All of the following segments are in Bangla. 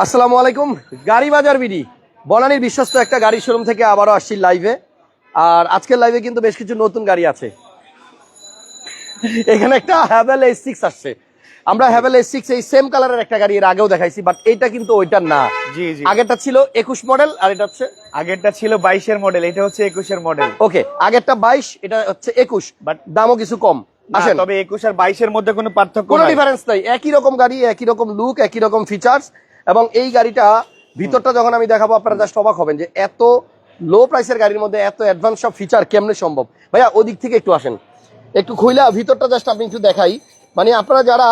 আসসালামু আলাইকুম। গাড়ি বাজার বিডি বনানীর বিশ্বস্ত একটা গাড়ির শোরুম থেকে আবারও আসছি লাইভে। আর আজকের লাইভে কিন্তু বেশ কিছু নতুন গাড়ি আছে। এখানে একটা হ্যাভেল S6 আসছে। আমরা হ্যাভেল S6 এই সেম কালারের একটা গাড়ি এর আগেও দেখাইছি, বাট এটা কিন্তু ওইটা না। জি জি, আগেরটা ছিল 21 মডেল আর এটা হচ্ছে আগেরটা ছিল 22 এর মডেল, এটা হচ্ছে 21 এর মডেল। ওকে, আগেরটা 22, এটা হচ্ছে 21, বাট দামও কিছু কম। আসেন, তবে 21 আর 22 এর মধ্যে কোনো পার্থক্য কোনো নাই, ডিফারেন্স নাই, একই রকম গাড়ি, একই রকম লুক, একই রকম ফিচার্স। এবং এই গাড়িটা ভিতরটা যখন আমি দেখাবো আপনারা জাস্ট অবাক হবেন যে এত লো প্রাইসের গাড়ির মধ্যে এত অ্যাডভান্স সব ফিচার কেমনে সম্ভব। ভাইয়া ওদিক থেকে একটু আসেন, একটু খুইলা ভিতরটা জাস্ট আপনি একটু দেখাই। মানে আপনারা যারা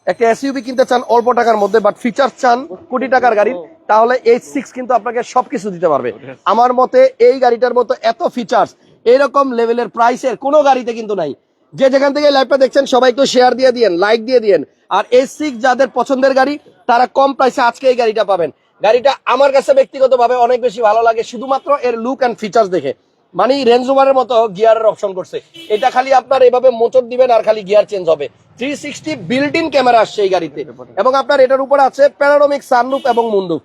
একটা এসইউভি কিনতে চান অল্প টাকার মধ্যে, বাট ফিচার চান কোটি টাকার গাড়ির, তাহলে S6 কিন্তু আপনাকে সবকিছু দিতে পারবে। আমার মতে এই গাড়িটার মতো এত ফিচার্স এরকম লেভেলের প্রাইসের কোনো গাড়িতে কিন্তু নাই। যে যেখান থেকে লাইভটা দেখছেন সবাই একটু শেয়ার দিয়ে দিয়েন, লাইক দিয়ে দিয়েন। আর S6 যাদের পছন্দের গাড়ি তারা কম প্রাইসে আজকে এই গাড়িটা পাবেন। গাড়িটা আমার কাছে ব্যক্তিগতভাবে অনেক বেশি ভালো লাগে শুধুমাত্র এর লুক অ্যান্ড ফিচার্স দেখে। মানে রেঞ্জ রোভারের মতো গিয়ারের অপশন করছে। এটা খালি আপনার এভাবে মোচড় দিবেন আর খালি গিয়ার চেঞ্জ হবে। 360 বিল্ট ইন ক্যামেরা আসছে এই গাড়িতে, এবং আপনার এটার উপর আছে প্যানোরামিক সানরুফ এবং মুনরুফ।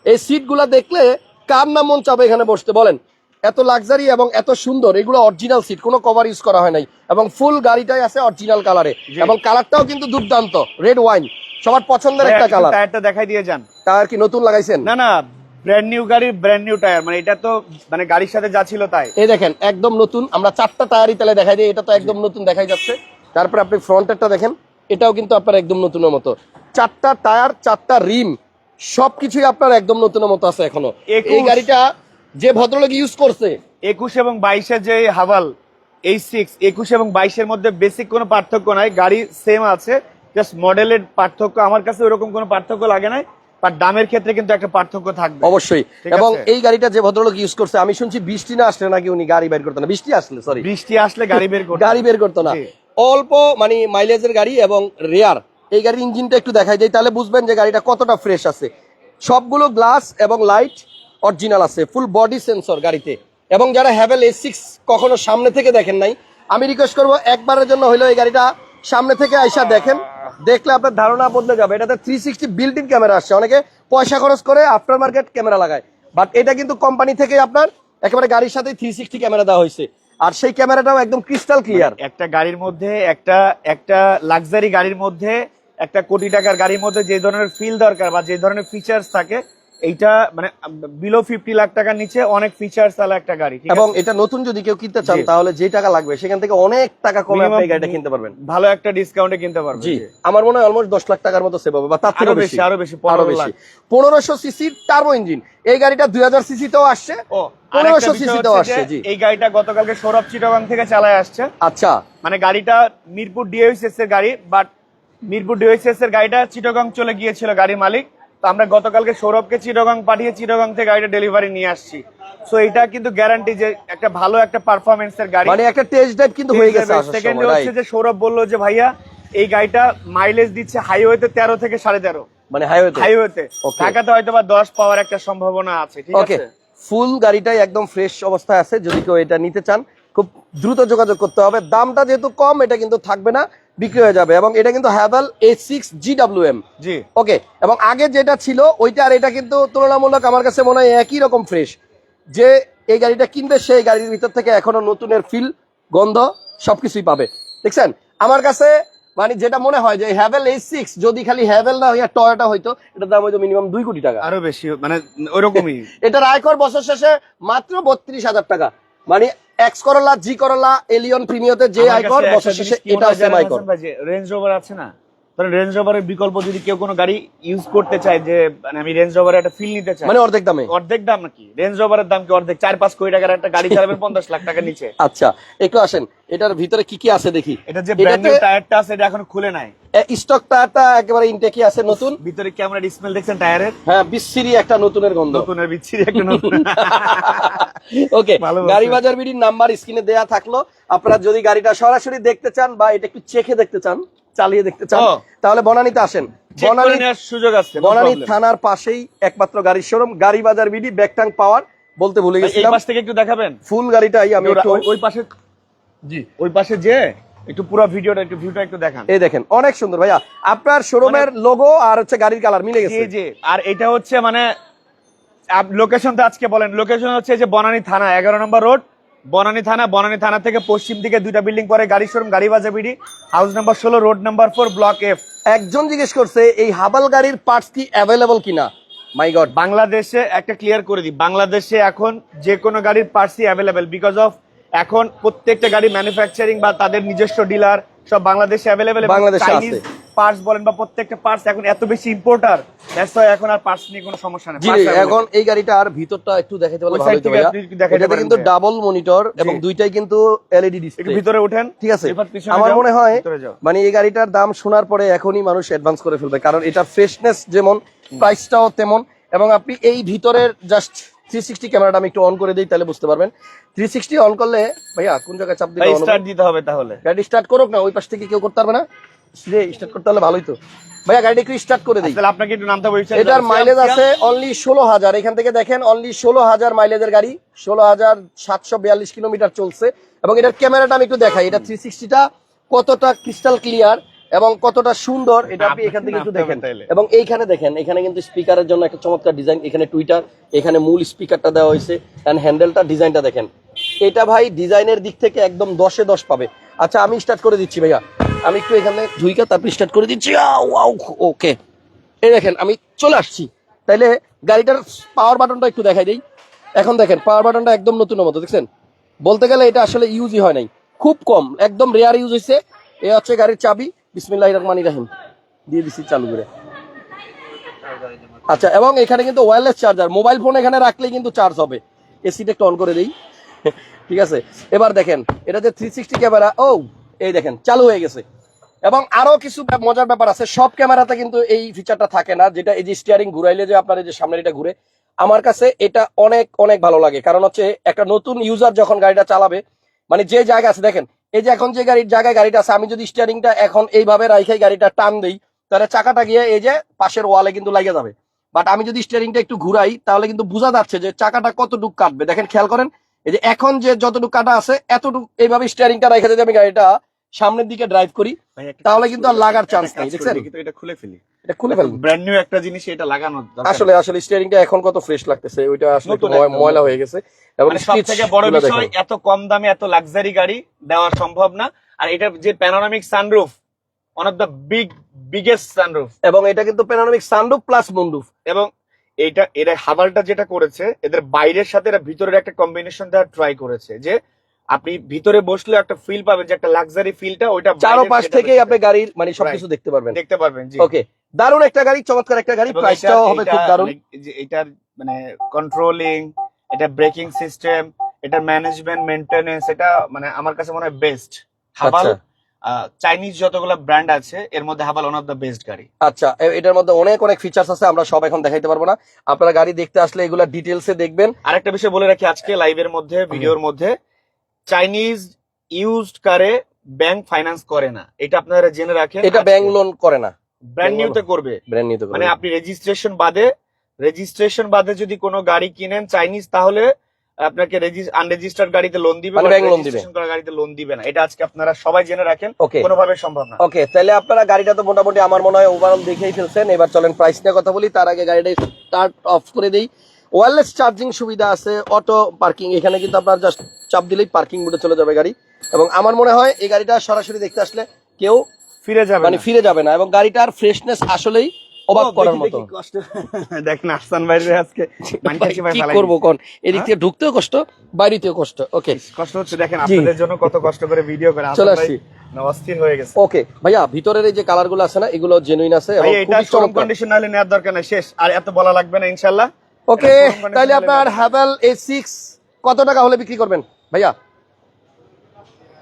এই সিটগুলা দেখলে কার না মন চাবে এখানে বসতে বলেন? এত লাক্সারি এবং এত সুন্দর, এগুলো অরিজিনাল সিট, কোনো কভার ইউজ করা হয় নাই, এবং ফুল গাড়িটাই আছে অরিজিনাল কালারে, এবং কালারটাও কিন্তু দুর্দান্ত রেড ওয়াইন, সবার পছন্দের একটা কালার। টায়ারটা দেখাই দিয়ে যান। টায়ার কি নতুন লাগাইছেন? না না, ব্র্যান্ড নিউ গাড়ি, ব্র্যান্ড নিউ টায়ার, মানে এটা তো মানে গাড়ির সাথে যা ছিল তাই। এই দেখেন একদম নতুন। আমরা 4টা টায়ারই তাহলে দেখাই দিই, এটা তো একদম নতুন দেখাই যাচ্ছে। তারপরে আপনি ফ্রন্টেরটা দেখেন, এটাও কিন্তু আপনার একদম নতুনের মতো। 4টা টায়ার, 4টা রিম, সবকিছুই আপনার একদম নতুনের মতো আছে এখনো। এই গাড়িটা যে ভদ্রলোক ইউজ করছে, 21 এবং 22 এর যে হাভাল H6, 21 এবং 22 এর মধ্যে বেসিক কোনো পার্থক্য নাই, গাড়ি সেম আছে, জাস্ট মডেলের পার্থক্য। আমার কাছে ওরকম কোনো পার্থক্য লাগে না, বাট দামের ক্ষেত্রে কিন্তু একটা পার্থক্য থাকবে অবশ্যই। এবং এই গাড়িটা যে ভদ্রলোক ইউজ করছে, আমি শুনছি বৃষ্টি না আসলে নাকি উনি গাড়ি বের করতো না। বৃষ্টি আসলে গাড়ি বের করতো, গাড়ি বের করতো না। অল্প মানে মাইলেজের গাড়ি এবং রেয়ার। এই গাড়ির ইঞ্জিনটা একটু দেখাই দেয়, তাহলে বুঝবেন যে গাড়িটা কতটা ফ্রেশ আছে। সবগুলো গ্লাস এবং লাইট অরিজিনাল আছে, ফুল বডি সেন্সর গাড়িতে। এবং যারা হ্যাভেল S6 কখনো সামনে থেকে দেখেন নাই, আমি রিকোয়েস্ট করবো একবারের জন্য হইলো এই গাড়িটা সামনে থেকে আইসা দেখেন, দেখলে আপনার ধারণা বদলে যাবে। এটাতে 360 বিল্ট ইন ক্যামেরা আসছে। অনেকে পয়সা খরচ করে আফটার মার্কেট ক্যামেরা লাগায়, বাট এটা কিন্তু কোম্পানি থেকে আপনার একেবারে গাড়ির সাথে 360 ক্যামেরা দেওয়া হয়েছে, আর সেই ক্যামেরাটাও একদম ক্রিস্টাল ক্লিয়ার। একটা গাড়ির মধ্যে, একটা লাক্সারি গাড়ির মধ্যে, একটা কোটি টাকার গাড়ির মধ্যে যে ধরনের ফিল দরকার বা যে ধরনের ফিচার্স থাকে, এইটা মানে বিলো 50 লাখ টাকার নিচে অনেক ফিচার্স তাহলে একটা গাড়ি। এবং এটা নতুন যদি কেউ কিনতে চান, তাহলে যে টাকা লাগবে সেখান থেকে অনেক টাকা কমে আপনি এই গাড়িটা কিনতে পারবেন, ভালো একটা ডিসকাউন্টে কিনতে পারবেন। জি, আমার মনে হয় অলমোস্ট 10 লাখ টাকার মতো সেভ হবে, বা তার থেকে বেশি, আরো বেশি 1500 সিসি টার্বো ইঞ্জিন। এই গাড়িটা 2000 সিসি তেও আসছে, 1500 সিসি তেও আসছে। জি, এই গাড়িটা গতকালকে সৌরভ চিটাগাং থেকে চালায় আসছে। আচ্ছা, মানে গাড়িটা মিরপুর ডিওএসএস এর গাড়ি, বাট মিরপুর ডিওএসএস এর গাড়িটা চিটাগাং চলে গিয়েছিল গাড়ির মালিক। তো আমরা গতকালকে সৌরভকে চিটাগাং পাঠিয়ে চিটাগাং থেকে গাড়িটা ডেলিভারি নিয়ে আসছি। সো এটা কিন্তু গ্যারান্টি যে একটা ভালো একটা পারফরম্যান্সের গাড়ি, মানে একটা টেস্ট ড্রাইভ কিন্তু হয়ে গেছে। সেকেন্ড হচ্ছে যে সৌরভ বললো যে ভাইয়া এই গাড়িটা মাইলেজ দিচ্ছে হাইওয়েতে 13 থেকে 13.5, মানে হাইওয়েতে। ঢাকাতে হয়তো বা 10 পাওয়ার একটা সম্ভাবনা আছে। ঠিক আছে, ফুল গাড়িটাই একদম ফ্রেশ অবস্থায় আছে। যদি কেউ এটা নিতে চান খুব দ্রুত যোগাযোগ করতে হবে। দামটা যেহেতু কম, এটা কিন্তু থাকবে না, বিক্রি হয়ে যাবে। এবং এটা কিন্তু হ্যাভেল S6 GWM। জি, ওকে। এবং আগে যেটা ছিল ওইটা আর এটা কিন্তু তুলনামূলক আমার কাছে মনে হয় একই রকম ফ্রেশ। যে এই গাড়িটা কিনবে সেই গাড়ির ভিতর থেকে এখনো নতুনের ফিল, গন্ধ সবকিছুই পাবে। দেখছেন, আমার কাছে মানে যেটা মনে হয় যে হ্যাভেল S6 যদি খালি হ্যাভেল না হইয়া টয়োটা হইতো, এটার দাম হইতো মিনিমাম 2 কোটি টাকা, আরো বেশি, মানে ওইরকমই। এটার আয়কর বছর শেষে মাত্র 32,000 টাকা। মানে এক্স করোলা, জি করোলা, এলিয়ন প্রিমিয়তে যে আয়কর, বছর শেষে এটাও সেম আয়কর। রেঞ্জ রোভার আছে না, ধরেন রেঞ্জ রোভারের বিকল্প যদি কেউ কোনো গাড়ি ইউজ করতে চায়, যে মানে আমি রেঞ্জ রোভারের একটা ফিল নিতে চাই, মানে অর্ধেক দামে। অর্ধেক দাম নাকি? রেঞ্জ রোভারের দাম কি অর্ধেক? 4-5 কোটি টাকার একটা গাড়ি চালাবেন 50 লাখ টাকার নিচে। আচ্ছা, একটু আসেন এটার ভিতরে কি কি আছে দেখি। এটা যে ব্র্যান্ড নিউ টায়ারটা আছে, এটা এখনো খুলে নাই। স্টক টায়ারটা একেবারে ইনটেকই আছে, নতুন। ভিতরে ক্যামেরা স্মেল দেখছেন টায়ারের? হ্যাঁ, বিচ্ছিরি একটা নতুনের গন্ধ, নতুনের বিচ্ছিরি একটা নতুন। ওকে, গাড়ি বাজার বিডির নাম্বার স্ক্রিনে দেয়া থাকলো। আপনারা যদি গাড়িটা সরাসরি দেখতে চান বা এটা একটু চেখে দেখতে চান, চালিয়ে দেখতে চান, তাহলে বনানীতে আসেন। সুযোগ আছে, বনানী থানার পাশেই একমাত্র গাড়ির শোরুম গাড়ি বাজার বিডি, ব্যাকটাং পাওয়ার। বলতে ভুলে গেছিলাম, এই পাশ থেকে একটু দেখাবেন ফুল গাড়িটাই আমি একটু ওই পাশে। জি, ওই পাশে যে একটু পুরো ভিডিওটা একটু ভিউটা একটু দেখান। এই দেখেন অনেক সুন্দর ভাইয়া, আপনার শোরুমের লোগো আর হচ্ছে গাড়ির কালার মিলে গেছে। জি আর এটা হচ্ছে মানে লোকেশনটা আজকে বলেন, লোকেশন হচ্ছে যে বনানী থানা 11 নম্বর রোড, বনানী থানা থেকে পশ্চিম দিকে 2টা বিল্ডিং পরে গাড়ি শোরুম, গাড়ি বাজার BD, house number 16, road number 4, block F. একজন জিজ্ঞেস করছে এই হাবাল গাড়ির পার্টস কি অ্যাভেলেবল কিনা। মাই গড, বাংলাদেশে একটা ক্লিয়ার করে দিই, বাংলাদেশে এখন যে কোনো গাড়ির পার্টসই অ্যাভেলেবেল, বিকজ অফ এখন প্রত্যেকটা গাড়ি ম্যানুফ্যাকচারিং বা তাদের নিজস্ব ডিলার সব বাংলাদেশে অ্যাভেলেবেল। বাংলাদেশে আছে পার্টস বলেন বা প্রত্যেকটা পার্টস এখন এত বেশি ইম্পোর্টার, দ্যাটস ওয়াই এখন আর পার্টস নিয়ে কোনো সমস্যা নেই। জি এখন এই গাড়িটার ভিতরটা একটু দেখাইতে পারলে ভালো হতো ভাইয়া। এটাতে কিন্তু ডাবল মনিটর এবং দুইটাই কিন্তু এলইডি ডিসপ্লে। একটু ভিতরে ওঠেন, ঠিক আছে। আমার মনে হয় মানে এই গাড়িটার দাম শোনার পরে এখনই মানুষ অ্যাডভান্স করে ফেলবে, কারণ এটা ফ্রেশনেস যেমন প্রাইসটাও তেমন। এবং আপনি এই ভিতরের জাস্ট 360 ক্যামেরাটা আমি একটু অন করে দিই, তাহলে বুঝতে পারবেন। 360 অন করলে ভাইয়া কোন জায়গায় চাপ দিলে স্টার্ট দিতে হবে, তাহলে গাড়ি স্টার্ট করুক না, ওই পাশ থেকে কেউ করতে পারবে না। স্টার্ট করতে হলে ভালোই তো ভাইয়া, গাড়িটা একটু স্টার্ট করে দিই। তাহলে আপনাকে একটু নামতে বলছি। এটার মাইলেজ আছে অনলি 16,000, এখান থেকে দেখেন অনলি 16,000 মাইলেজের গাড়ি, 16,742 কিলোমিটার চলছে। এবং এটার ক্যামেরাটা আমি একটু দেখাই, এটা 360টা কতটা ক্রিস্টাল ক্লিয়ার এবং কতটা সুন্দর এটা আপনি এখান থেকে একটু দেখেন। এবং এইখানে দেখেন, এখানে কিন্তু স্পিকারের জন্য একটা চমৎকার ডিজাইন, এখানে টুইটার, এখানে মূল স্পিকারটা দেওয়া হয়েছে, এন্ড হ্যান্ডেলটা ডিজাইনটা দেখেন। এটা ভাই ডিজাইনের দিক থেকে একদম 10-এ 10 পাবে। আচ্ছা আমি স্টার্ট করে দিচ্ছি ভাইয়া, আমি একটু এখানে ঢুইকা তারপর স্টার্ট করে দিচ্ছি। ওকে, এই দেখেন আমি চলে আসছি। তাইলে গাড়িটার পাওয়ার বাটনটা একটু দেখাই দিই। এখন দেখেন পাওয়ার বাটনটা একদম নতুন মতো, দেখছেন। বলতে গেলে এটা আসলে ইউজই হয় নাই, খুব কম, একদম রেয়ার ইউজ হয়েছে। এ হচ্ছে গাড়ির চাবি, বিসমিল্লাহির রহমানির রহিম দিয়ে দিচ্ছি চালু করে। আচ্ছা, এবং এখানে কিন্তু ওয়্যারলেস চার্জার, মোবাইল ফোন এখানে রাখলেই কিন্তু চার্জ হবে। এসিটা একটু অন করে দিই, ঠিক আছে। এবার দেখেন এটা যে 360 ক্যামেরা, এই দেখেন চালু হয়ে গেছে। এবং আরো কিছু মজার ব্যাপার আছে, সব ক্যামেরাতে কিন্তু এই ফিচারটা থাকে না, যেটা এই যে স্টিয়ারিং ঘুরাইলে যে আপনার এই যে সামনের এটা ঘুরে। আমার কাছে এটা অনেক অনেক ভালো লাগে, কারণ হচ্ছে একটা নতুন ইউজার যখন গাড়িটা চালাবে, মানে যে জায়গা আছে দেখেন, এই যে এখন যে গাড়ির জায়গায় গাড়িটা আছে, আমি যদি স্টিয়ারিংটা এখন এইভাবে রাইখাই গাড়িটা টান দেই, তাহলে চাকাটা গিয়ে এই যে পাশের ওয়ালে কিন্তু লাগে যাবে। বাট আমি যদি স্টিয়ারিংটা একটু ঘুরাই, তাহলে কিন্তু বোঝা যাচ্ছে যে চাকাটা কতটুকু কাটবে। দেখেন খেয়াল করেন, এই যে এখন যে যতটুকু কাটা আছে এতটুকু এইভাবে স্টিয়ারিংটা রেখে যদি আমি গাড়িটা সামনের দিকে ড্রাইভ করি, তাহলে কিন্তু আর লাগার চান্স নাই। দেখছেন, এটা খুলে ফেলি, এটা খুলে ফেলুন। ব্র্যান্ড নিউ একটা জিনিস এটা লাগানো আসলে স্টিয়ারিংটা এখন কত ফ্রেশ লাগতেছে, ওইটা আসলে একটু ময়লা হয়ে গেছে। এবং সবথেকে বড় বিষয়, এত কম দামে এত লাক্সারি গাড়ি দেওয়া সম্ভব না। আর এটা যে panoramic sunroof, one of the biggest sunroof, এবং এটা কিন্তু প্যানোরামিক সানরুফ প্লাস মুনরুফ। এবং এরা হাভালটা যেটা করেছে, এদের বাইরের সাথে এরা ভিতরের একটা কম্বিনেশন দেওয়ার ট্রাই করেছে, যে আপনি ভিতরে বসলে একটা ফিল পাবেন, যে একটা লাক্সারি ফিলটা ওইটা চারপাশ থেকেই আপনি গাড়ির মানে সবকিছু দেখতে পারবেন। জি ওকে, দারুণ একটা গাড়ি, চমৎকার একটা গাড়ি, প্রাইসটাও হবে খুব দারুণ। এটার মানে কন্ট্রোলিং, এটা ব্রেকিং সিস্টেম, এটার ম্যানেজমেন্ট, মেইনটেনেন্স, এটা মানে আমার কাছে মনে হয় বেস্ট। হাভাল চাইনিজ যতগুলো ব্র্যান্ড আছে এর মধ্যে হাভাল ওয়ান অফ দ্য বেস্ট গাড়ি। আচ্ছা, এটার মধ্যে অনেক অনেক ফিচার্স আছে, আমরা সব এখন দেখাইতে পারবো না। আপনারা গাড়ি দেখতে আসলে এগুলা ডিটেইলসে দেখবেন। আরেকটা বিষয় বলে রাখি আজকে লাইভের মধ্যে, ভিডিওর মধ্যে, চাইনিজ ইউজড কারে ব্যাংক ফাইন্যান্স করে না, এটা আপনারা জেনে রাখেন। এটা ব্যাংক লোন করে না, ব্র্যান্ড নিউতে করবে। ব্র্যান্ড নিউতে মানে আপনি রেজিস্ট্রেশন বাদে যদি কোনো গাড়ি কিনেন চাইনিজ, তাহলে আপনাকে আনরেজিস্টার্ড গাড়িতে লোন দিবে, মানে ব্যাংক লোন দিবে, রেজিস্ট্রেশন করা গাড়িতে লোন দিবে না। এটা আজকে আপনারা সবাই জেনে রাখেন, ওকে, কোনোভাবে সম্ভব না। ওকে, তাহলে আপনারা গাড়িটা তো মোটামুটি আমার মনে হয় ওভারঅল দেখেই ফেলছেন। এবার চলেন প্রাইস নিয়ে কথা বলি, তার আগে গাড়িটা স্টার্ট অফ করে দেই। ওয়্যারলেস চার্জিং সুবিধা আছে, অটো পার্কিং, এখানে কিন্তু আপনার জাস্ট চাপ দিলেই পার্কিং মোডে চলে যাবে গাড়ি। এবং আমার মনে হয় এই গাড়িটা সরাসরি দেখতে আসলে কেউ ফিরে যাবে না, এবং গাড়িটার ফ্রেশনেস আসলেই অবাক করার মতো। দেখেন আহসান ভাইরে আজকে কি করব কোন, এদিক থেকে ঢুকতেও কষ্ট, বাইরেতেও কষ্ট। ওকে, কষ্ট হচ্ছে, দেখেন আপনাদের জন্য কত কষ্ট করে ভিডিও করে চলে আসছি, অস্থির হয়ে গেছে। ওকে ভাইয়া, ভিতরের এই যে কালার গুলো আছে না, এগুলো জেনুইন আছে এবং এটা শোরুম কন্ডিশন নালে নেওয়ার দরকার নাই, শেষ আর এত বলা লাগবে না ইনশাআল্লাহ। ওকে, তাহলে আপনার হাভেল A6 কত টাকা হলে বিক্রি করবেন ভাইয়া?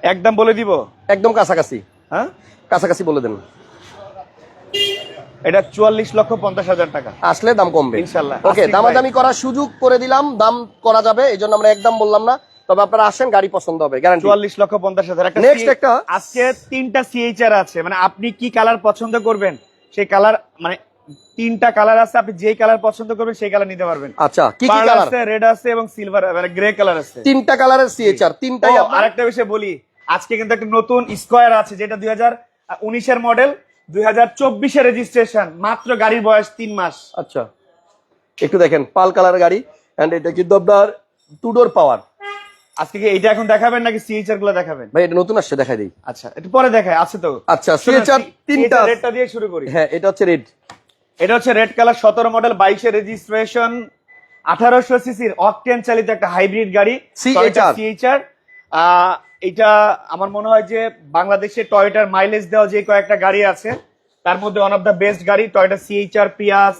একদম বলে দিব, একদম কাছাকাছি, হ্যাঁ কাছাকাছি বলে দেন। এটা 44,50,000 টাকা, আসলে দাম কমবে ইনশাআল্লাহ। ওকে, দামাদামি করার সুযোগ করে দিলাম, দাম করা যাবে, এই জন্য আমরা একদম বললাম না। তবে আপনারা আসেন, গাড়ি পছন্দ হবে গ্যারান্টি। 44,50,000। নেক্সট একটা, আজকে 3টা CHR আছে, মানে আপনি কি কালার পছন্দ করবেন সেই কালার, মানে 3টা কালার আছে, আপনি যেই কালার পছন্দ করবেন সেই কালার নিতে পারবেন। আচ্ছা, কি কি কালার আছে? রেড আছে এবং সিলভার মানে গ্রে কালার আছে। 3টা কালারের CHR, তিনটাই। আরেকটা বিষয় বলি, আজকে কিন্তু একটা নতুন স্কোয়ার আছে যেটা 2019-এর মডেল, 2024-এর রেজিস্ট্রেশন, মাত্র গাড়ির বয়স 3 মাস। আচ্ছা, একটু দেখেন পাল কালার গাড়ি, এন্ড এটা কিন্তু আপনার 2 ডোর পাওয়ার। আজকে কি এইটা এখন দেখাবেন নাকি সিএইচআর গুলো দেখাবেন? ভাই এটা নতুন আসছে, দেখাই দিই। আচ্ছা, একটু পরে দেখায়, আছে তো। আচ্ছা, সিএচআর তিনটা, রেডটা দিয়ে শুরু করি। হ্যাঁ এটা হচ্ছে রেড। এটা হচ্ছে রেড কালার, 17 মডেল, 22-এর রেজিস্ট্রেশন, 1800 সিসির অকটেন চালিত একটা হাইব্রিড গাড়ি সিএইচআর। এটা আমার মনে হয় যে বাংলাদেশে টয়োটার মাইলেজ দেওয়া যে কয়েকটা গাড়ি আছে তার মধ্যে ওয়ান অফ দ্য বেস্ট গাড়ি টয়োটা সিএইচআর প্রিয়াস।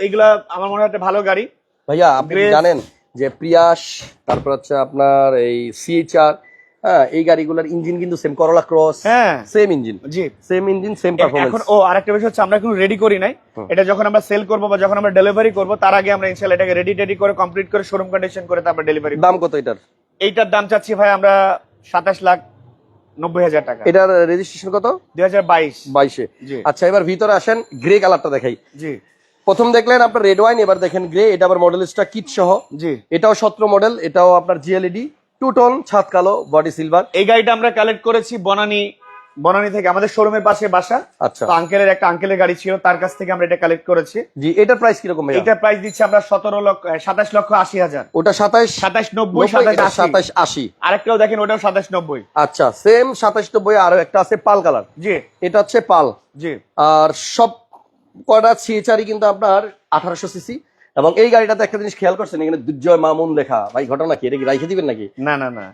এগুলা আমার মনে হয় একটা ভালো গাড়ি। ভাইয়া আপনি জানেন যে প্রিয়াস, তারপর হচ্ছে আপনার এই সিএইচআর, হ্যাঁ এই গাড়িগুলোর ইঞ্জিন কিন্তু সেম, করোলা ক্রস হ্যাঁ সেম ইঞ্জিন, জি সেম ইঞ্জিন সেম পারফরম্যান্স। এখন আরেকটা বিষয় হচ্ছে আমরা এখন রেডি করি নাই, এটা যখন আমরা সেল করব বা যখন আমরা ডেলিভারি করব তার আগে আমরা ইনশাআল্লাহ এটাকে রেডি করে কমপ্লিট করে শোরুম কন্ডিশন করে তারপর ডেলিভারি। দাম কত এটার? এইটার দাম চাচ্ছি ভাই আমরা 27,90,000 টাকা। এটার রেজিস্ট্রেশন কত? 2022। জি আচ্ছা, এবার ভিতরে আসেন, গ্রে কালারটা দেখাই। জি প্রথম দেখলেন আপনার রেড ওয়াইন, এবার দেখেন গ্রে। এটা আবার মডেলিস্টটা কিট সহ। জি এটাও 17 মডেল, এটাও আপনার জিএলইডি, 2 টোন, ছাদ কালো, বডি সিলভার। এই গাড়িটা আমরা কালেক্ট করেছি বনানী থেকে, আমাদের শোরুমের পাশে বাসা। আচ্ছা, তো আঙ্কেলের গাড়ি ছিল, তার কাছ থেকে আমরা এটা কালেক্ট করেছি। জি এটার প্রাইস কিরকম ভাইয়া? এটার প্রাইস দিচ্ছি আমরা 27,80,000। ওটা 27,90, 27,80। আরেকটাও দেখেন, ওটাও 27,90। আচ্ছা, সেম 27,90। আরো একটা আছে পাল কালার, জি এটা হচ্ছে পাল। জি আর সব কটা সিএচআরই কিন্তু আপনার 1800 সিসি। এবং এই গাড়িটাতে একটা জিনিস খেয়াল করছেন, এখানে দুর্জয় মামুন লেখা। ভাই ঘটনা কি, এটা কি রাইখে দিবেন নাকি? না না না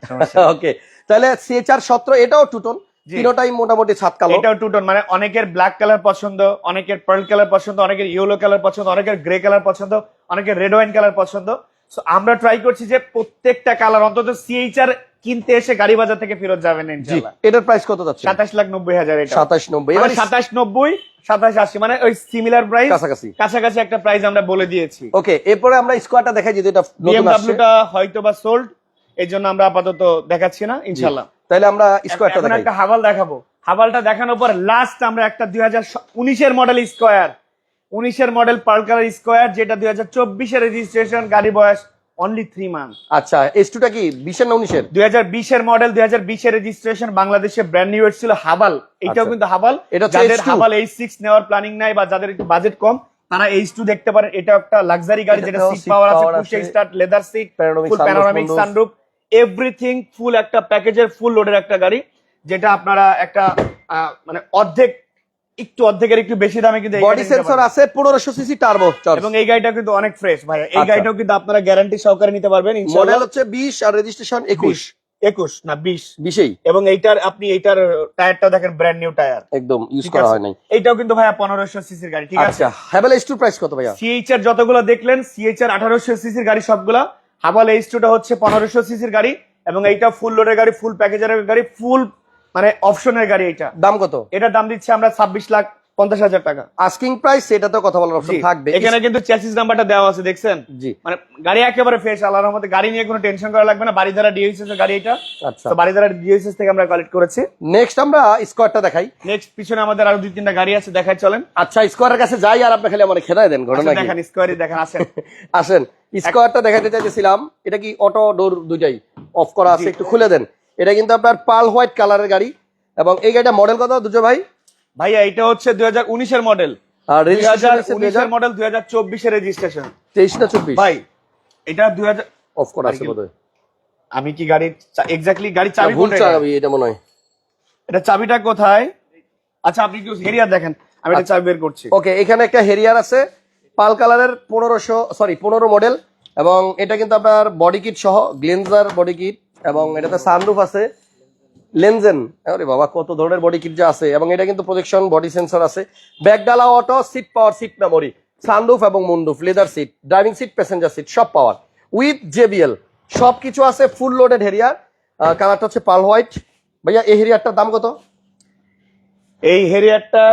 ওকে, তাহলে সিএচআর 17, এটাও 2 টোন, তিনটাই মোটামুটি ছাদ কালো। এটাও 2 টোন, মানে অনেকের ব্ল্যাক কালার পছন্দ, অনেকের পার্ল কালার পছন্দ, অনেকের ইয়েলো কালার পছন্দ, অনেকের গ্রে কালার পছন্দ, অনেকের রেড ওয়াইন কালার পছন্দ। সো আমরা ট্রাই করছি যে প্রত্যেকটা কালার অন্তত সিএইচআর কিনতে এসে গাড়ি বাজার থেকে ফেরত যাবেন ইনশাআল্লাহ। এটার প্রাইস কত যাচ্ছে? 27,90,000। এটা 27,90। এবার 27,90, 27,80, মানে ওই সিমিলার প্রাইস, কাছাকাছি একটা প্রাইস আমরা বলে দিয়েছি। ওকে, এরপরে আমরা স্কোয়ারটা দেখাই, যেহেতু এটা নতুন আসছে। বিএমডব্লিউটা হয়তো বা সোল্ড, এই জন্য আমরা আপাতত দেখাচ্ছি না ইনশাআল্লাহ। তাহলে আমরা স্কোয়ারটা দেখাই। একটা হাভাল দেখাবো। হাভালটা দেখানোর পর লাস্ট আমরা একটা 2019-এর মডেল স্কোয়ার, 19-এর মডেল পার্ল কালার স্কোয়ার, যেটা 2024-এর রেজিস্ট্রেশন, গাড়ি বয়স অনলি 3 মান্থ। আচ্ছা, S2টা কি 20-এর না 19-এর? 2020-এর মডেল, 2020-এর রেজিস্ট্রেশন, বাংলাদেশে ব্র্যান্ড নিউ ছিল হাভাল। এটাও কিন্তু হাভাল। যাদের হাভাল H6 নেওয়ার প্লানিং নাই বা যাদের একটু বাজেট কম, তারা H2 দেখতে পারেন। এটা একটা লাক্সারি গাড়ি, যেটা সিট পাওয়ার আছে, push start, leather seat, full panoramic sunroof, everything full, একটা প্যাকেজের ফুল লোডের একটা গাড়ি, যেটা আপনারা একটা মানে অর্ধেকের একটু বেশি দামে কিন্তু বডি সেন্সর আছে, 1500 সিসি টার্বো চার্জ। এবং এই গাড়িটা কিন্তু অনেক ফ্রেশ ভাই। এই গাড়িটাও কিন্তু আপনারা গ্যারান্টি সহকারে নিতে পারবেন ইনশাআল্লাহ। মডেল হচ্ছে 20 আর রেজিস্ট্রেশন 21 না 20। এবং এইটার টায়ারটাও দেখেন, ব্র্যান্ড নিউ টায়ার, একদম ইউজ করা হয় নাই। এইটাও কিন্তু ভাইয়া 1500 সিসির গাড়ি, ঠিক আছে। আচ্ছা, হাভাল H2 প্রাইস কত ভাইয়া? সিএইচআর যতগুলো দেখলেন, সিএইচআর 1800 সিসির গাড়ি সবগুলা, হাভাল H2টা হচ্ছে 1500 সিসির গাড়ি, এবং এইটা ফুল লোডের গাড়ি, ফুল প্যাকেজের গাড়ি, ফুল মানে অপশনের গাড়ি। এইটা দাম কত? এটার দাম দিচ্ছি আমরা 26,50,000 টাকা আস্কিং প্রাইস। এটা তো কথা বলার অপশন থাকবে। এখানে কিন্তু চ্যাসিস নাম্বারটা দেওয়া আছে, দেখছেন? জি, মানে গাড়ি একেবারে ফ্রেশ, আল্লাহর রহমতে গাড়ি নিয়ে কোনো টেনশন করা লাগবে না। বাড়িধারা ডিএসএস এর গাড়ি এটা। আচ্ছা, তো বাড়িধারা ডিএসএস থেকে আমরা কালেক্ট করেছি। নেক্সট আমরা স্কোয়ারটা দেখাই। নেক্সট পিছনে আমাদের আরো 2-3টা গাড়ি আছে, দেখাই চলেন। আচ্ছা, স্কোয়ারের কাছে যাই, আর আপনি খালি আমাকে খেদায় দেন। ঘটনা কি? দেখেন স্কোয়ারই দেখেন, আসেন আসেন, স্কোয়ারটা দেখাতে চাইছিলাম। এটা কি অটো ডোর দুইটাই অফ করা আছে? একটু খুলে দেন। এটা কিন্তু আপনার পার্ল হোয়াইট কালারের গাড়ি। এবং এই গাড়িটা মডেল কত দুজো ভাই? ভাইয়া এটা হচ্ছে 2019-এর মডেল, আর 2019-এর মডেল, 2024-এর রেজিস্ট্রেশন। 23 না 24 ভাই এটা 2000 অফ করা আছে বোধহয়। আমি কি গাড়ি এক্স্যাক্টলি গাড়ি চাবি ভুল কোনটা? চাবি এটা মনে হয়। এটা চাবিটা কোথায়? আচ্ছা, আপনি কি হেরিয়ার দেখেন, আমি এটা চাবি বের করছি। ওকে, এখানে একটা হেরিয়ার আছে, পাল কালারের, 15 মডেল। এবং এটা কিন্তু আপনার বডি কিট সহ, গ্লেনজার বডি কিট, এবং এটাতে সানরুফ আছে, লেনজেন, আরে বাবা কত ধরনের বডি কিট যে আছে। এবং এটা কিন্তু প্রজেকশন, বডি সেন্সর আছে, ব্যাকডালা auto, seat power, seat memory, sunroof এবং moonroof, leather seat, driving seat, passenger seat সব পাওয়ার, উইথ জেবিএল সবকিছু আছে। ফুল লোডেড হেরিয়ার, কালারটা হচ্ছে পাল হোয়াইট। ভাইয়া এই হেরিয়ারটার দাম কত? এই হেরিয়ারটা,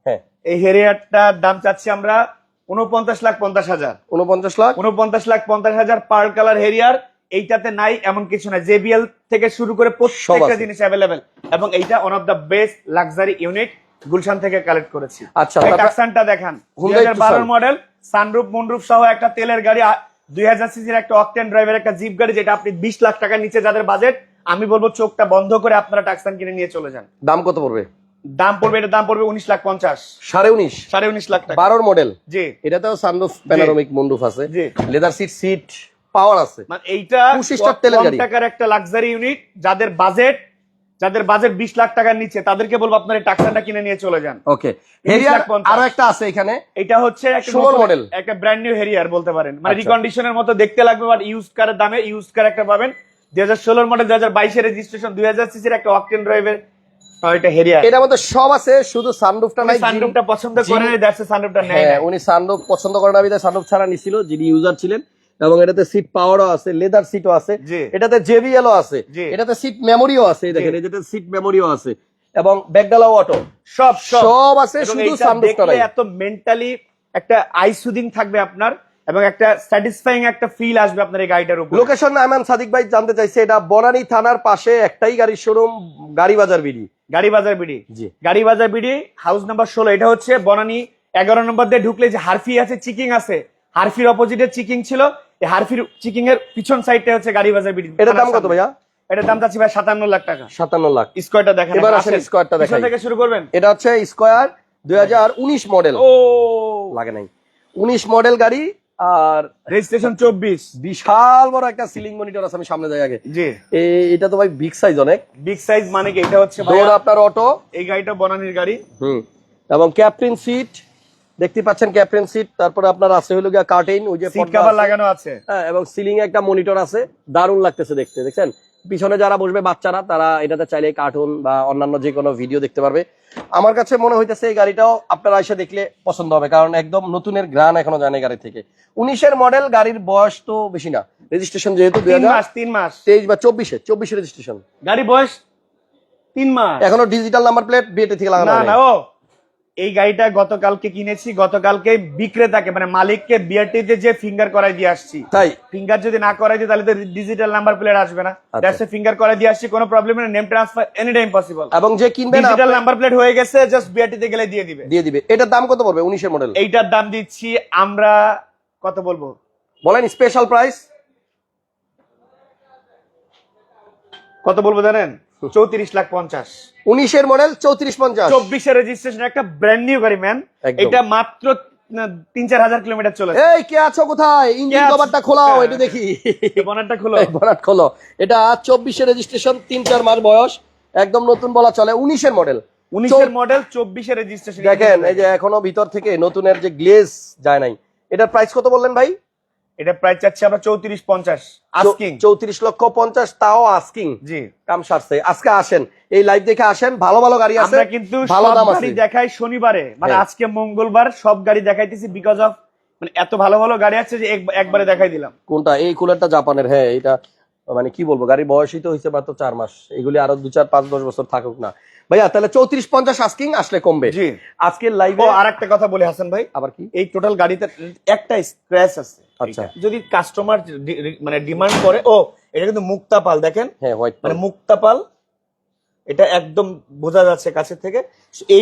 হ্যাঁ এই হেরিয়ারটার দাম চাচ্ছি আমরা 49,50,000। 49,50,000 পার্ল কালার হেরিয়ার। এইটাতে নাই এমন কিছু না, জেবিএল থেকে শুরু করে প্রত্যেকটা জিনিস অ্যাভেলেবেল। এবং এইটা one of the best luxury unit, Gulshan থেকে কালেক্ট করেছি। আচ্ছা, টাকসানটা দেখান, 2012 মডেল, সানরুফ মুনরুফ সহ একটা তেলের গাড়ি, 2000 সিসির একটা অকটেন ড্রাইভের একটা জিপ গাড়ি, যেটা আপনি 20 লাখ টাকার নিচে যাদের বাজেট আমি বলবো চোখটা বন্ধ করে আপনারা টাক্সান কিনে নিয়ে চলে যান। দাম কত পড়বে? দাম পড়বে, এটা দাম পড়বে 19,50,000, 19.5 19.5 লাখ টাকা। 12 মডেল। জি, এটাতেও সানরুফ প্যানোরামিক মুনরুফ আছে, জি। লেদার সিট পাওয়ার আছে। মানে এইটা 25 তেলের কম গাড়ি। টাকার একটা লাক্সারি ইউনিট। যাদের বাজেট 20 লাখ টাকার নিচে, তাদেরকে বলবো আপনারা এই টাক্সানটা কিনে নিয়ে চলে যান। ওকে, হেরিয়ার 19,50,000 আরো একটা আছে এখানে, এটা হচ্ছে একটা 16 নতুন মডেল। একটা ব্র্যান্ড নিউ হেরিয়ার বলতে পারেন, মানে আচ্ছা। রিকন্ডিশনের মতো দেখতে লাগবে, বাট ইউজ কারের দামে ইউজ কার একটা পাবেন। 2016 মডেল, 2022 এর রেজিস্ট্রেশন, 2000 সিসির একটা অকটেন ড্রাইভের এটা হেরিয়ার। এটার মধ্যে সব আছে, শুধু সানরুফটা নাই। সানরুফটা পছন্দ করে দেখছে, সানরুফটা নেয় হ্যাঁ, না। উনি সানরুফ পছন্দ করেন না, বিধায় সানরুফ ছাড়া নিছিল, যিনি ইউজার ছিলেন। এবং এটাতে সিট পাওয়ারও আছে, লেদার সিটও আছে, জি। এটাতে জেবিএলও আছে, জি। এটাতে সিট মেমোরিও আছে, এই দেখেন এটাতে সিট মেমোরিও আছে, এবং ব্যাকডালাও অটো, সব সব আছে, এবং শুধু এইটা সানরুফটা দেখলে নাই। এত মেন্টালি একটা আই সুদিং থাকবে আপনার, এবং একটা স্যাটিসফাইং একটা ফিল আসবে আপনার এই গাড়িটার উপর। লোকেশন আমান সাদিক ভাই জানতে চাইছে, এটা বনানী থানার পাশে একটাই গাড়ির শোরুম, গাড়ি বাজার বিডি। গাড়ি বাজার বিডি, জি। গাড়ি বাজার বিডি, হাউস নাম্বার 16। এটা হচ্ছে বনানী 11 নম্বর দিয়ে ঢুকলে যে হারফি আছে, চিকিং আছে, হারফির অপোজিটে চিকিং ছিল, এই হারফির চিকিং এর পিছন সাইডটা হচ্ছে গাড়ি বাজার বিডি। এটার দাম কত ভাইয়া? এটার দাম চাচ্ছি ভাই 57 লাখ টাকা। 57 লাখ। স্কোয়ারটা দেখেন, এবার আসেন স্কোয়ারটা পিছন দেখাই। থেকে শুরু করবেন। এটা হচ্ছে স্কোয়ার 2019 মডেল। ও, লাগে নাই, 19 মডেল গাড়ি, আর রেজিস্ট্রেশন 24। বিশাল বড় একটা সিলিং মনিটর আছে, আমি সামনে যাই আগে। জি, এটা তো ভাই বিগ সাইজ অনেক। বিগ সাইজ মানে কি, এটা হচ্ছে ভাই ডোর আপনার অটো। এই গাড়িটা বনানীর গাড়ি। এবং ক্যাপ্টেন সিট দেখতে পাচ্ছেন, ক্যাপ্টেন সিট। তারপরে আপনার আছে হলো গিয়া কার্টেন, ওই যে সিট পর্দা কভার আছে। লাগানো আছে। হ্যাঁ, এবং সিলিং এ একটা মনিটর আছে, দারুণ লাগতেছে দেখতে। দেখছেন পিছনে যারা বসবে বাচ্চারা, তারা এটাতে চাইলে কার্টুন বা অন্যান্য যে কোনো ভিডিও দেখতে পারবে। আমার কাছে মনে হইতেছে এই গাড়িটাও আপনারা এসে দেখলে পছন্দ হবে, কারণ একদম নতুনের গ্রান এখনো যায় না গাড়ি থেকে। 19-এর মডেল, গাড়ির বয়স তো বেশি না, রেজিস্ট্রেশন যেহেতু 3 মাস 3 মাস 2023 বা 24 রেজিস্ট্রেশন, গাড়ি বয়স 3 মাস। এখনো ডিজিটাল নাম্বার প্লেট বিএটি থেকে লাগানো না হয়নি। না, ও এই গাড়িটা গতকালকে কিনেছি, গতকালকে বিক্রেতাকে মানে মালিককে বিআরটিতে যে ফিঙ্গার করাই দিয়ে আসছি। তাই ফিঙ্গার যদি না করাই দিই তাহলে তো ডিজিটাল নাম্বার প্লেট আসবে না। আচ্ছা। দ্যাটস ফিঙ্গার করাই দিয়ে আসছি, কোনো প্রবলেম নেই, name transfer any time possible. এবং যে কিনবেন ডিজিটাল নাম্বার প্লেট হয়ে গেছে, জাস্ট বিআরটিতে গেলে দিয়ে দিবে। দিয়ে দিবে। এটার দাম কত পড়বে 19-এর মডেল? এইটার দাম দিচ্ছি আমরা কত বলবো বলেন, স্পেশাল প্রাইস কত বলবো জানেন? 34,50,000। 19-এর মডেল 3450। 24-এর রেজিস্ট্রেশন, একটা ব্র্যান্ড নিউ গাড়ি ম্যান। একদম। এটা মাত্র 3-4 হাজার কিলোমিটার চলেছে। এই কে আছো কোথায়? ইঞ্জিন আছো? কভারটা খোলাও, একটু দেখি। বনারটা খুলো। এই বনাট খোলো। এটা 24-এর রেজিস্ট্রেশন, 3-4 মাস বয়স, একদম নতুন বলা চলে। 19-এর মডেল, 19-এর মডেল, 24-এর রেজিস্ট্রেশন। দেখেন এই যে এখনো ভিতর থেকে নতুনের যে গ্লেজ যায় নাই। এটার প্রাইস কত বললেন ভাই? এটা প্রাইস চাচ্ছি আমরা 34,50 আস্কিং। 34,50,000, তাও আস্কিং। জি, কাম সারছে। আজকে আসেন, এই লাইভ দেখে আসেন, ভালো ভালো গাড়ি আছে, আমরা কিন্তু ভালো সব দাম আছে। গাড়ি দেখাই শনিবারে, মানে হ্যাঁ। আজকে মঙ্গলবার, সব গাড়ি দেখাইতেছি বিকজ অফ মানে এত ভালো ভালো গাড়ি আছে যে একবারে দেখাই দিলাম। কোনটা? এই কুলারটা জাপানের। হ্যাঁ, এটা মানে কি বলবো, গাড়ির বয়সই তো হয়েছে মাত্র 4 মাস, এগুলি আরো 2, 4, 5, 10 বছর থাকুক না ভাইয়া। তাহলে 34,50 আস্কিং, আসলে কমবে। জি, আজকের লাইভে ও আরেকটা কথা বলি হাসান ভাই, আবার কি? এই টোটাল গাড়িতে একটা স্ক্র্যাচ আছে। আচ্ছা। যদি কাস্টমার মানে ডিমান্ড করে, ও এটা কিন্তু মুক্তাপাল, দেখেন হ্যাঁ, হোয়াইট মানে মুক্তাপাল, এটা একদম বোঝা যাচ্ছে কাছে থেকে।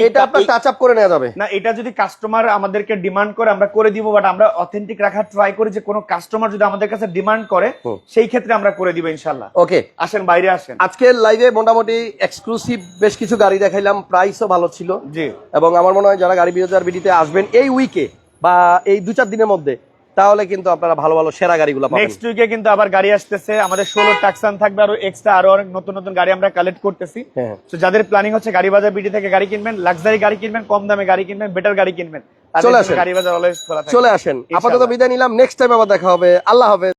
এটা আপনার টাচ আপ করে নেওয়া যাবে না, এটা যদি কাস্টমার আমাদেরকে ডিমান্ড করে আমরা করে দিব, বাট আমরা অথেন্টিক রাখার ট্রাই করি, যে কোনো কাস্টমার যদি আমাদের কাছে ডিমান্ড করে সেই ক্ষেত্রে আমরা করে দিব ইনশাল্লাহ। ওকে, আসেন বাইরে আসেন। আজকের লাইভে মোটামুটি এক্সক্লুসিভ বেশ কিছু গাড়ি দেখাইলাম, প্রাইসও ভালো ছিল। জি, এবং আমার মনে হয় যারা গাড়ি বাজার বিডিতে আসবেন এই উইকে বা এই 2-4 দিনের মধ্যে, তাহলে কিন্তু আপনারা ভালো ভালো সেরা গাড়িগুলো পাবেন। নেক্সট উইকে কিন্তু আবার গাড়ি আসতেছে, আমাদের 16 টাকসান থাকবে, আরো এক্সট্রা আরো অনেক নতুন নতুন গাড়ি আমরা কালেক্ট করতেছি। হ্যাঁ। তো যাদের প্ল্যানিং হচ্ছে গাড়ি বাজার বিডি থেকে গাড়ি কিনবেন, লাক্সারি গাড়ি কিনবেন, কম দামে গাড়ি কিনবেন, বেটার গাড়ি কিনবেন, তাদের চলে জন্য আসেন। গাড়ি বাজার অলওয়েজ খোলা থাকে। চলে আসেন। আপাতত ইনশাআল্লাহ। বিদায় নিলাম, নেক্সট টাইম আবার দেখা হবে। আল্লাহ হাফেজ।